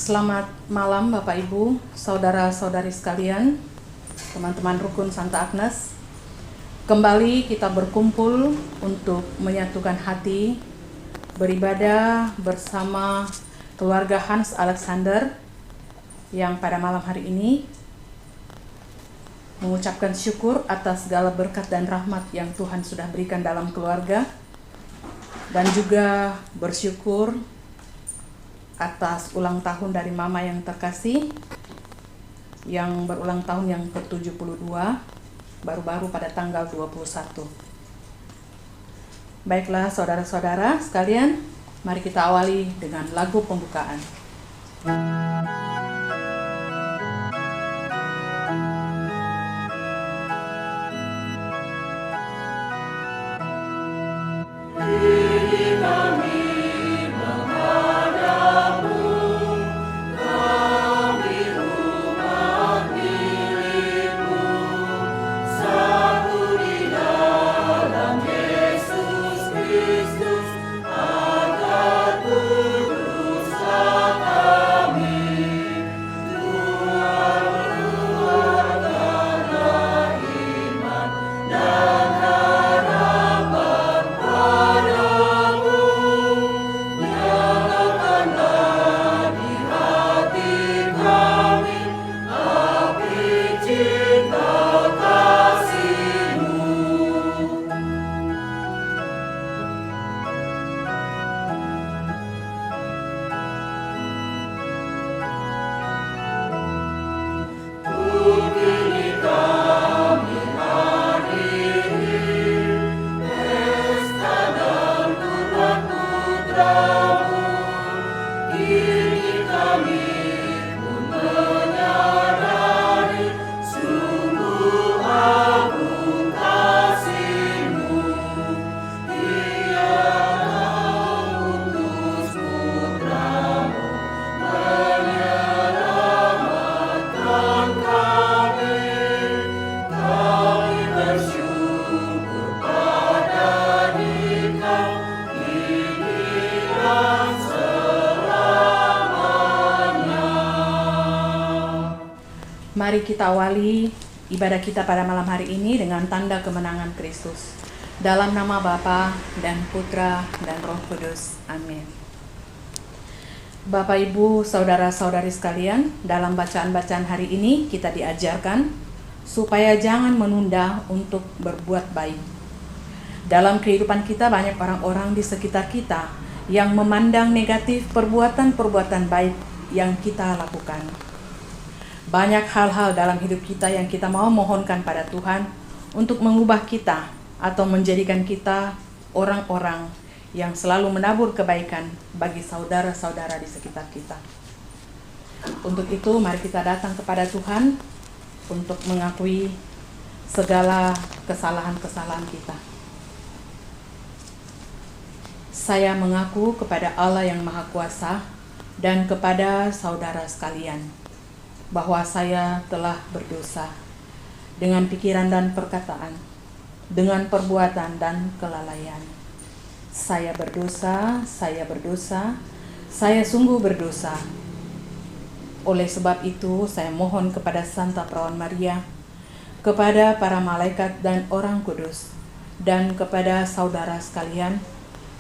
Selamat malam Bapak Ibu, saudara-saudari sekalian, teman-teman Rukun Santa Agnes. Kembali kita berkumpul untuk menyatukan hati, beribadah bersama keluarga Hans Alexander yang pada malam hari ini mengucapkan syukur atas segala berkat dan rahmat yang Tuhan sudah berikan dalam keluarga, dan juga bersyukur atas ulang tahun dari Mama yang terkasih yang berulang tahun yang ke-72 baru-baru pada tanggal 21. Baiklah saudara-saudara sekalian, mari kita awali dengan lagu pembukaan. Mari kita awali ibadah kita pada malam hari ini dengan tanda kemenangan Kristus. Dalam nama Bapa dan Putra dan Roh Kudus. Amin. Bapak, Ibu, saudara-saudari sekalian, dalam bacaan-bacaan hari ini kita diajarkan supaya jangan menunda untuk berbuat baik. Dalam kehidupan kita banyak orang-orang di sekitar kita yang memandang negatif perbuatan-perbuatan baik yang kita lakukan. Banyak hal-hal dalam hidup kita yang kita mau mohonkan pada Tuhan untuk mengubah kita atau menjadikan kita orang-orang yang selalu menabur kebaikan bagi saudara-saudara di sekitar kita. Untuk itu mari kita datang kepada Tuhan untuk mengakui segala kesalahan-kesalahan kita. Saya mengaku kepada Allah yang Maha Kuasa dan kepada saudara sekalian bahwa saya telah berdosa dengan pikiran dan perkataan, dengan perbuatan dan kelalaian. Saya berdosa, saya sungguh berdosa. Oleh sebab itu, saya mohon kepada Santa Perawan Maria, kepada para malaikat dan orang kudus, dan kepada saudara sekalian,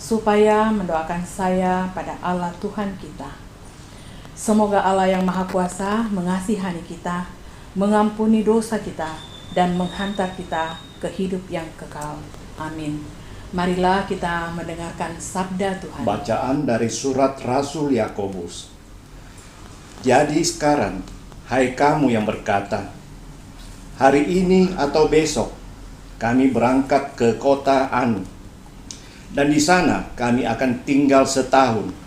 supaya mendoakan saya pada Allah Tuhan kita. Semoga Allah yang Maha Kuasa mengasihani kita, mengampuni dosa kita, dan menghantar kita ke hidup yang kekal. Amin. Marilah kita mendengarkan sabda Tuhan. Bacaan dari surat Rasul Yakobus. Jadi sekarang, hai kamu yang berkata, hari ini atau besok kami berangkat ke kota Anu, dan di sana kami akan tinggal setahun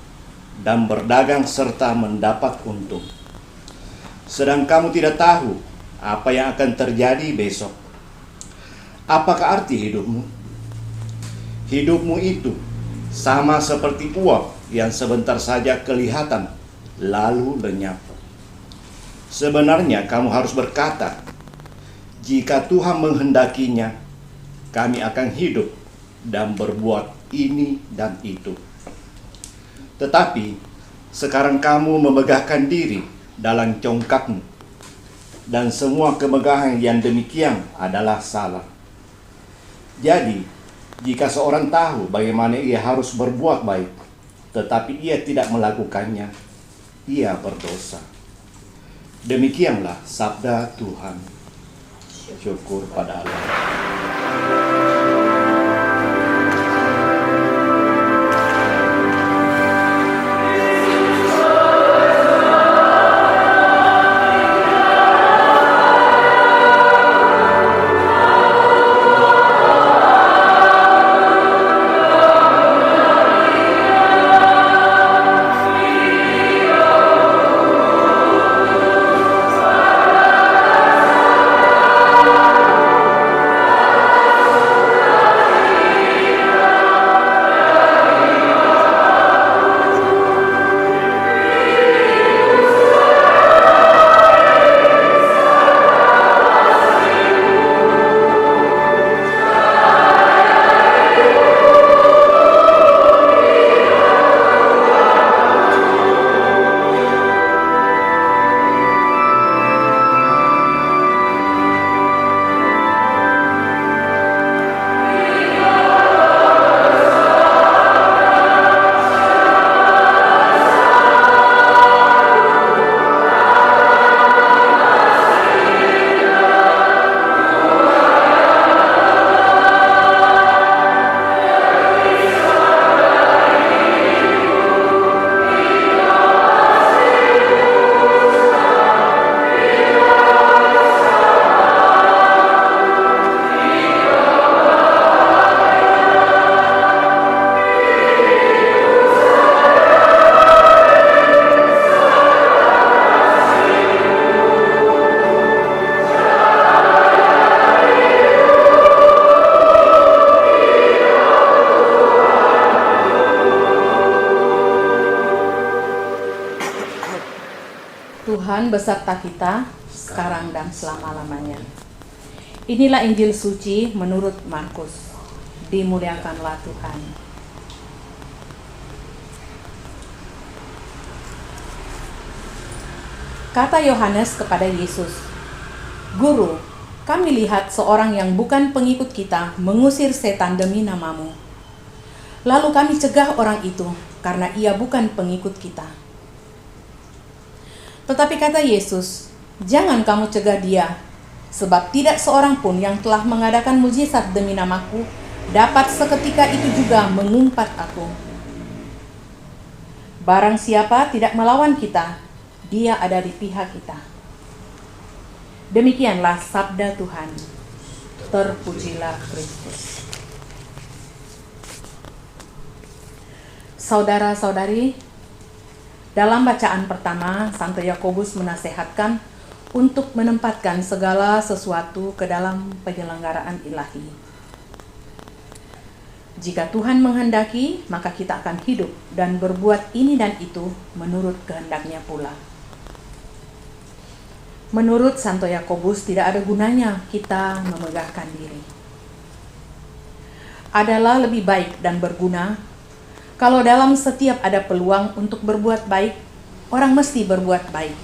dan berdagang serta mendapat untung. Sedang kamu tidak tahu apa yang akan terjadi besok. Apakah arti hidupmu? Hidupmu itu sama seperti uap yang sebentar saja kelihatan lalu lenyap. Sebenarnya kamu harus berkata, jika Tuhan menghendakinya, kami akan hidup dan berbuat ini dan itu. Tetapi Sekarang kamu memegahkan diri dalam congkakmu, dan semua kemegahan yang demikian adalah salah. Jadi, jika seorang tahu bagaimana ia harus berbuat baik, tetapi ia tidak melakukannya, ia berdosa. Demikianlah sabda Tuhan. Syukur pada Allah. Tuhan beserta kita sekarang dan selama-lamanya. Inilah Injil suci menurut Markus. Dimuliakanlah Tuhan. Kata Yohanes kepada Yesus, "Guru, kami lihat seorang yang bukan pengikut kita mengusir setan demi namamu. Lalu kami cegah orang itu karena ia bukan pengikut kita." Tetapi kata Yesus, "Jangan kamu cegah dia, sebab tidak seorang pun yang telah mengadakan mujizat demi namaku dapat seketika itu juga mengumpat aku. Barang siapa tidak melawan kita, dia ada di pihak kita." Demikianlah sabda Tuhan. Terpujilah Kristus. Saudara-saudari, dalam bacaan pertama, Santo Yakobus menasehatkan untuk menempatkan segala sesuatu ke dalam penyelenggaraan ilahi. Jika Tuhan menghendaki, maka kita akan hidup dan berbuat ini dan itu menurut kehendaknya pula. Menurut Santo Yakobus, tidak ada gunanya kita memegahkan diri. Adalah lebih baik dan berguna kalau dalam setiap ada peluang untuk berbuat baik, orang mesti berbuat baik.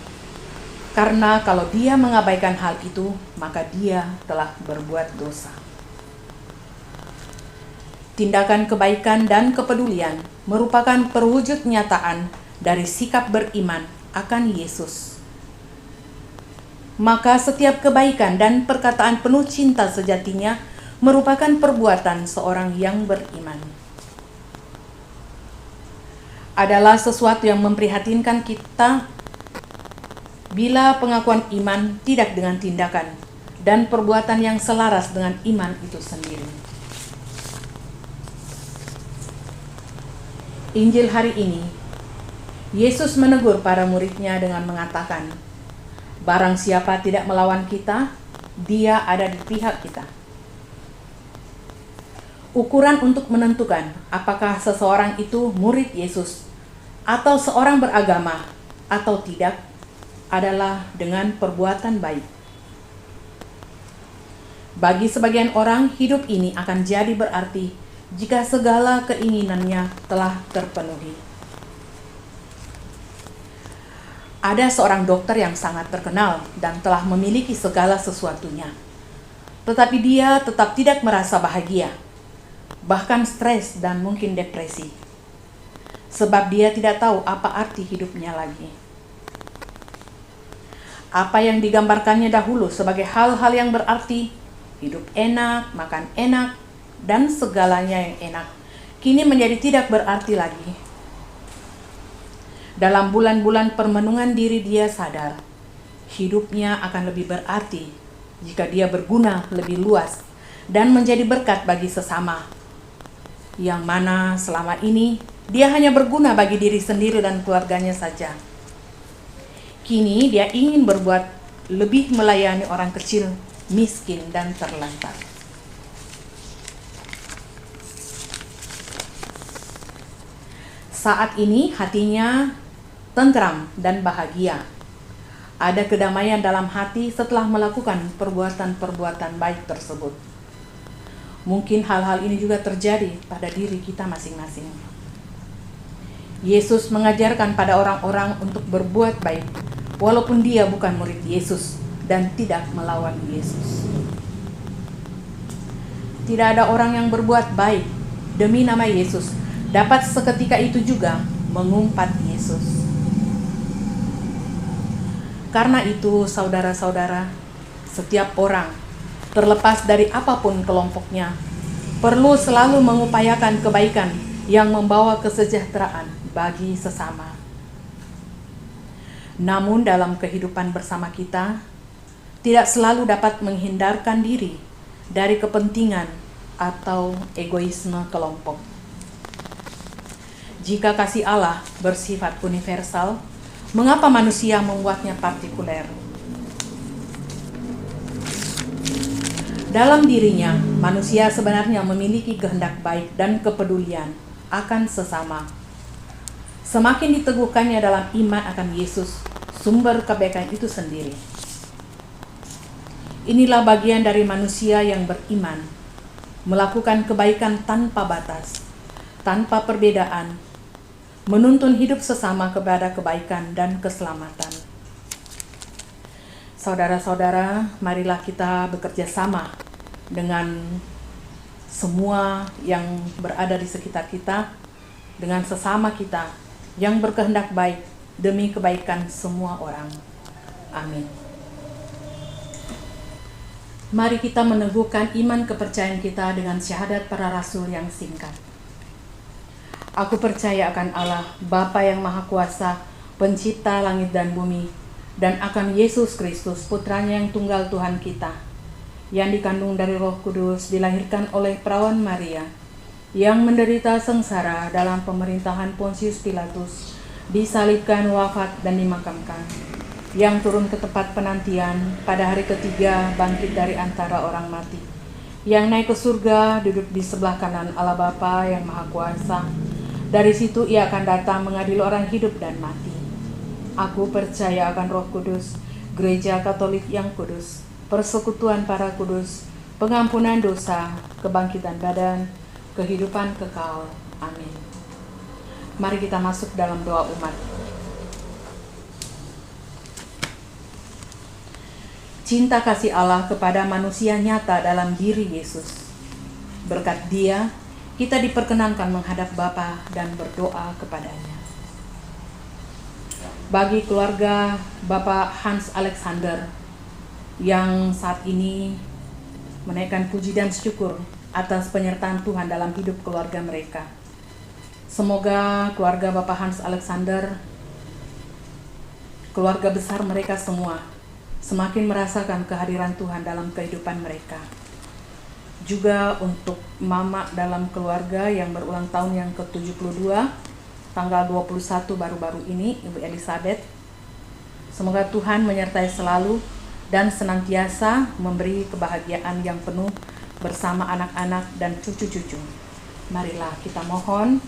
Karena kalau dia mengabaikan hal itu, maka dia telah berbuat dosa. Tindakan kebaikan dan kepedulian merupakan perwujud nyataan dari sikap beriman akan Yesus. Maka setiap kebaikan dan perkataan penuh cinta sejatinya merupakan perbuatan seorang yang beriman. Adalah sesuatu yang memprihatinkan kita bila pengakuan iman tidak dengan tindakan dan perbuatan yang selaras dengan iman itu sendiri. Injil hari ini, Yesus menegur para murid-Nya dengan mengatakan, "Barang siapa tidak melawan kita, dia ada di pihak kita." Ukuran untuk menentukan apakah seseorang itu murid Yesus atau seorang beragama atau tidak adalah dengan perbuatan baik. Bagi sebagian orang, hidup ini akan jadi berarti jika segala keinginannya telah terpenuhi. Ada seorang dokter yang sangat terkenal dan telah memiliki segala sesuatunya. Tetapi dia tetap tidak merasa bahagia, bahkan stres dan mungkin depresi. Sebab dia tidak tahu apa arti hidupnya lagi. Apa yang digambarkannya dahulu sebagai hal-hal yang berarti, hidup enak, makan enak, dan segalanya yang enak, kini menjadi tidak berarti lagi. Dalam bulan-bulan permenungan diri dia sadar, hidupnya akan lebih berarti jika dia berguna lebih luas dan menjadi berkat bagi sesama. Yang mana selama ini dia hanya berguna bagi diri sendiri dan keluarganya saja. Kini dia ingin berbuat lebih melayani orang kecil, miskin, dan terlantar. Saat ini hatinya tentram dan bahagia. Ada kedamaian dalam hati setelah melakukan perbuatan-perbuatan baik tersebut. Mungkin hal-hal ini juga terjadi pada diri kita masing-masing. Yesus mengajarkan pada orang-orang untuk berbuat baik, walaupun dia bukan murid Yesus dan tidak melawan Yesus. Tidak ada orang yang berbuat baik demi nama Yesus dapat seketika itu juga mengumpat Yesus. Karena itu, saudara-saudara, setiap orang, terlepas dari apapun kelompoknya, perlu selalu mengupayakan kebaikan yang membawa kesejahteraan bagi sesama. Namun dalam kehidupan bersama kita, tidak selalu dapat menghindarkan diri dari kepentingan atau egoisme kelompok. Jika kasih Allah bersifat universal, mengapa manusia membuatnya partikuler? Dalam dirinya, manusia sebenarnya memiliki kehendak baik dan kepedulian akan sesama. Semakin diteguhkannya dalam iman akan Yesus, sumber kebaikan itu sendiri. Inilah bagian dari manusia yang beriman, melakukan kebaikan tanpa batas, tanpa perbedaan, menuntun hidup sesama kepada kebaikan dan keselamatan. Saudara-saudara, marilah kita bekerja sama dengan semua yang berada di sekitar kita, dengan sesama kita yang berkehendak baik demi kebaikan semua orang. Amin. Mari kita meneguhkan iman kepercayaan kita dengan syahadat para rasul yang singkat. Aku percaya akan Allah, Bapa yang Maha Kuasa, Pencipta langit dan bumi, dan akan Yesus Kristus, Putranya yang tunggal Tuhan kita, yang dikandung dari Roh Kudus, dilahirkan oleh perawan Maria, yang menderita sengsara dalam pemerintahan Pontius Pilatus, disalibkan, wafat, dan dimakamkan, yang turun ke tempat penantian, pada hari ketiga bangkit dari antara orang mati, yang naik ke surga, duduk di sebelah kanan Allah Bapa yang Maha Kuasa. Dari situ ia akan datang mengadili orang hidup dan mati. Aku percaya akan Roh Kudus, Gereja Katolik yang kudus, persekutuan para kudus, pengampunan dosa, kebangkitan badan, kehidupan kekal. Amin. Mari kita masuk dalam doa umat. Cinta kasih Allah kepada manusia nyata dalam diri Yesus. Berkat Dia, kita diperkenankan menghadap Bapa dan berdoa kepadanya. Bagi keluarga Bapak Hans Alexander yang saat ini menaikkan puji dan syukur atas penyertaan Tuhan dalam hidup keluarga mereka. Semoga keluarga Bapak Hans Alexander, keluarga besar mereka semua, semakin merasakan kehadiran Tuhan dalam kehidupan mereka. Juga untuk mama dalam keluarga yang berulang tahun yang ke-72, tanggal 21 baru-baru ini, Ibu Elizabeth. Semoga Tuhan menyertai selalu dan senantiasa memberi kebahagiaan yang penuh bersama anak-anak dan cucu-cucu. Marilah kita mohon,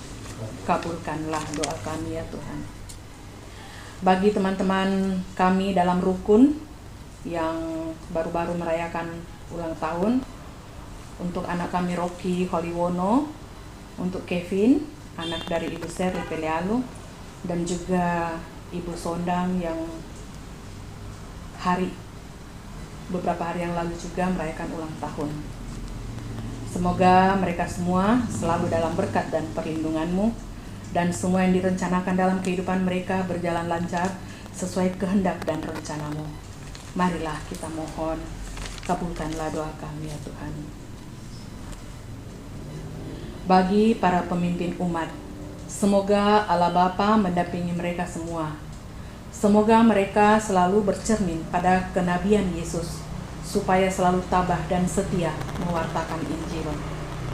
kabulkanlah doa kami ya Tuhan. Bagi teman-teman kami dalam rukun yang baru-baru merayakan ulang tahun, untuk anak kami Rocky Holiwono, untuk Kevin, anak dari Ibu Seri Pelealu, dan juga Ibu Sondang yang beberapa hari yang lalu juga merayakan ulang tahun. Semoga mereka semua selalu dalam berkat dan perlindungan-Mu, dan semua yang direncanakan dalam kehidupan mereka berjalan lancar sesuai kehendak dan rencana-Mu. Marilah kita mohon, kabulkanlah doa kami ya Tuhan. Bagi para pemimpin umat, semoga Allah Bapa mendampingi mereka semua. Semoga mereka selalu bercermin pada kenabian Yesus, supaya selalu tabah dan setia mewartakan Injil.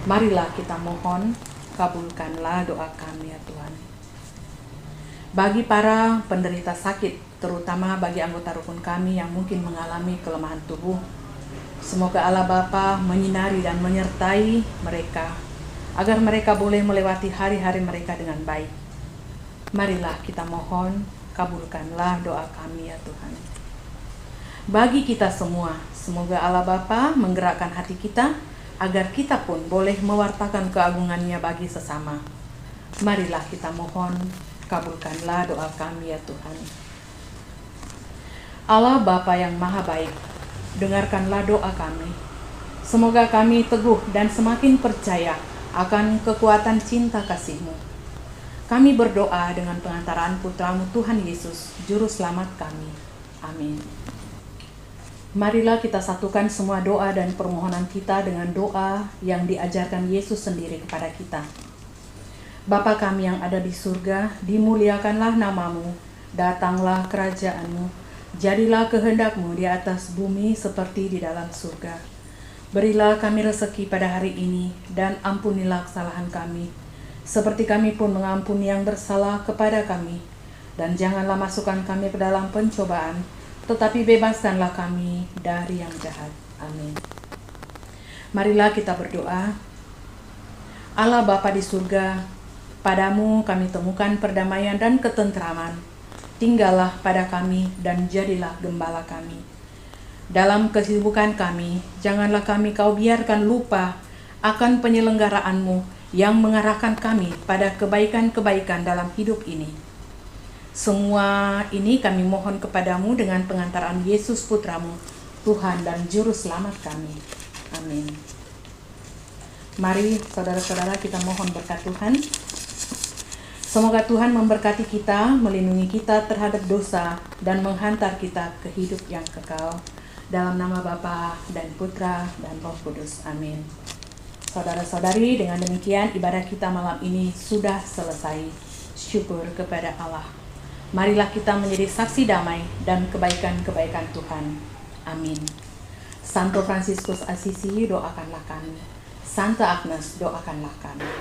Marilah kita mohon, kabulkanlah doa kami ya Tuhan. Bagi para penderita sakit, terutama bagi anggota rukun kami yang mungkin mengalami kelemahan tubuh, semoga Allah Bapa menyinari dan menyertai mereka, agar mereka boleh melewati hari-hari mereka dengan baik. Marilah kita mohon, kabulkanlah doa kami ya Tuhan. Bagi kita semua, semoga Allah Bapa menggerakkan hati kita, agar kita pun boleh mewartakan keagungan-Nya bagi sesama. Marilah kita mohon, kabulkanlah doa kami ya Tuhan. Allah Bapa yang Maha Baik, dengarkanlah doa kami. Semoga kami teguh dan semakin percaya akan kekuatan cinta kasih-Mu. Kami berdoa dengan pengantaraan Putra-Mu Tuhan Yesus, Juru Selamat kami. Amin. Marilah kita satukan semua doa dan permohonan kita dengan doa yang diajarkan Yesus sendiri kepada kita. Bapa kami yang ada di surga, dimuliakanlah nama-Mu, datanglah kerajaan-Mu, jadilah kehendak-Mu di atas bumi seperti di dalam surga. Berilah kami rezeki pada hari ini, dan ampunilah kesalahan kami, seperti kami pun mengampuni yang bersalah kepada kami. Dan janganlah masukkan kami ke dalam pencobaan, tetapi bebaskanlah kami dari yang jahat. Amin. Marilah kita berdoa. Allah Bapa di surga, Padamu kami temukan perdamaian dan ketentraman. Tinggallah pada kami dan jadilah gembala kami. Dalam kesibukan kami, janganlah kami Kau biarkan lupa akan penyelenggaraan-Mu yang mengarahkan kami pada kebaikan-kebaikan dalam hidup ini. Semua ini kami mohon kepadamu dengan pengantaran Yesus Putra-Mu, Tuhan dan Juru Selamat kami. Amin. Mari saudara-saudara kita mohon berkat Tuhan. Semoga Tuhan memberkati kita, melindungi kita terhadap dosa, dan menghantar kita ke hidup yang kekal. Dalam nama Bapa dan Putra dan Roh Kudus. Amin. Saudara-saudari, dengan demikian ibadah kita malam ini sudah selesai. Syukur kepada Allah. Marilah kita menjadi saksi damai dan kebaikan-kebaikan Tuhan. Amin. Santo Fransiskus Assisi, doakanlah kami. Santa Agnes, doakanlah kami.